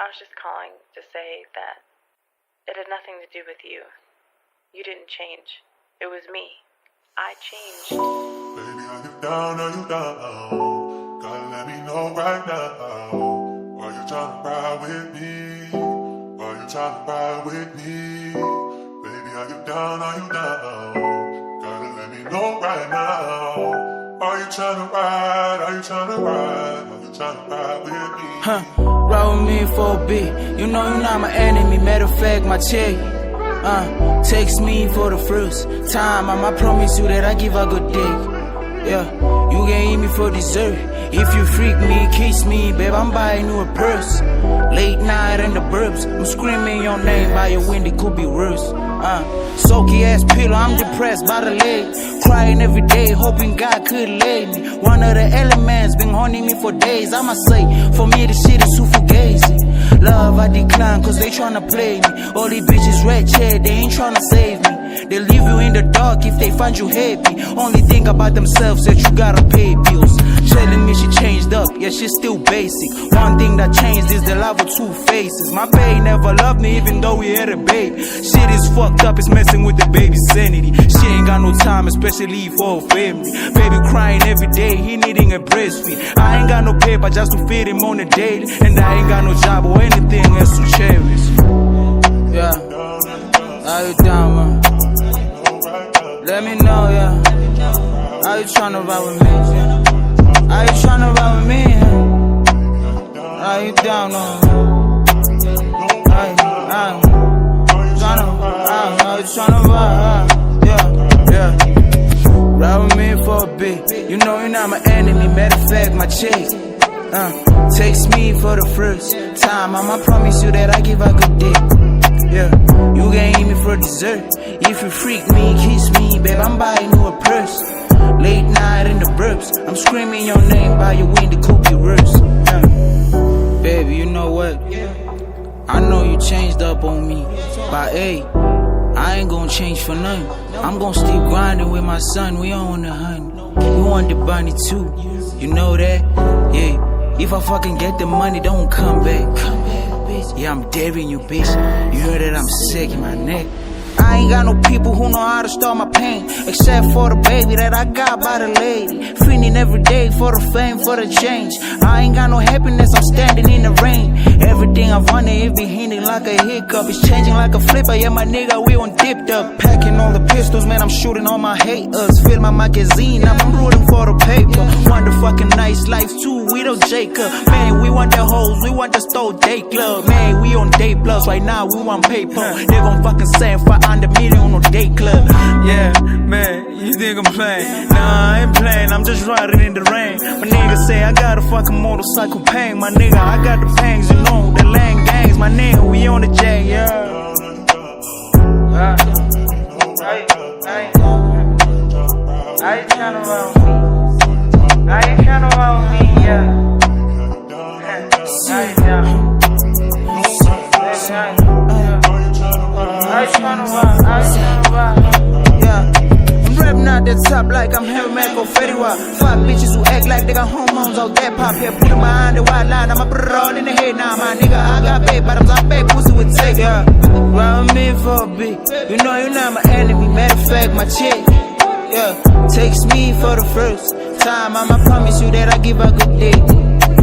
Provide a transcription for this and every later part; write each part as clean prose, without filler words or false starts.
I was just calling to say that it had nothing to do with you. You didn't change. It was me. I changed. Baby, are you down? Are you down? Gotta let me know right now. Why you tryna ride with me? Why you tryna ride with me? Baby, are you down? Are you down? Gotta let me know right now. Are you tryna ride? Are you tryna ride? Are you tryna ride with me? Ride with me for a bit. You know you're not my enemy. Matter of fact, my chick. Text me for the first time. I promise you that I give a good dick. Yeah, you can eat me for dessert. If you freak me, kiss me, babe, I'm buying you a purse. Late night in the burbs, I'm screaming your name by your window, it could be worse. Soaky ass pillow, I'm depressed by the leg. Crying every day, hoping God could lay me. One of the elements been haunting me for days. I must say, for me this shit is too fugazi. Love I decline cause they tryna play me. All these bitches wretched, they ain't tryna save me. They leave you in the dark if they find you happy. Only think about themselves that you gotta pay bills. Telling me she changed up, yeah, she's still basic. One thing that changed is the love of two faces. My bae never loved me even though we had a baby. Shit is fucked up, it's messing with the baby's sanity. She ain't got no time, especially for a family. Baby crying every day, he needing a breastfeed. I ain't got no paper just to feed him on the daily. And I ain't got no job or anything else to cherish. Yeah, are you down, man? Let me know, yeah. Are you tryna ride with me? Yeah? Are you tryna ride with me? Yeah? Are you down, no? Are you tryna ride? Yeah. Ride with me for a bit. You know you're not my enemy. Matter of fact, my chick. Text me for the first time. I'ma promise you that I give a good dick. Yeah, you can eat me for dessert. If you freak me, kiss me, babe, I'm buying you a purse. Late night in the burbs, I'm screaming your name by your window, could be worse. Yeah. Baby, you know what? I know you changed up on me, but hey, I ain't gonna change for nothing. I'm gonna still grinding with my son, we on the hunt. We want the bunny too, you know that? Yeah, if I fucking get the money, don't come back. Yeah, I'm daring you, bitch. You heard that I'm sick in my neck. I ain't got no people who know how to stop my pain, except for the baby that I got by the lady. Feeling every day for the fame, for the change. I ain't got no happiness, I'm standing in the rain. Everything I wanted, it be hitting like a hiccup. It's changing like a flipper, yeah, my nigga, we on dipped up. Packing all the pistols, man, I'm shooting all my haters. Fill my magazine, I'm rooting for the paper. Want the fucking nice life too, we don't Jacob. Man, we want the hoes, we want the store day club. Man, we on day plus, right now we want paper. They gon' fucking send for under million on no day club. Yeah, man, you think I'm playing? Nah, I ain't playing, I'm just riding in the rain. My nigga say I got a fucking motorcycle pain. My nigga, I got the pangs, you know, the lane gangs. My nigga, we on the J, yeah. I ain't tryna run me. I ain't tryna run me, yeah. I'm rapping out that top like I'm Harry Mack or Fetty Wap. Fuck bitches who act like they got hormones out that pop. Here, put them behind the white line, I'ma put it all in the head now. My nigga, I got big bottoms, I bet pussy would take. Yeah, ride with me for a bit. You know you're not my enemy, matter of fact, my chick. Yeah, text me for the first time. I'ma promise you that I give a good dick.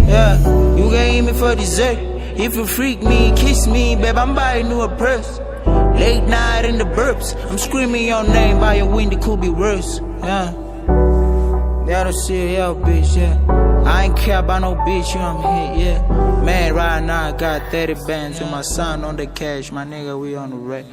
Yeah, you can eat me for dessert. If you freak me, kiss me, babe, I'm buying you a purse. Late night in the burbs, I'm screaming your name by your window, could be worse. Yeah, that'll see out, bitch, yeah. I ain't care about no bitch, you I'm here, yeah. Man, right now I got 30 bands with my son on the cash, my nigga, we on the rack.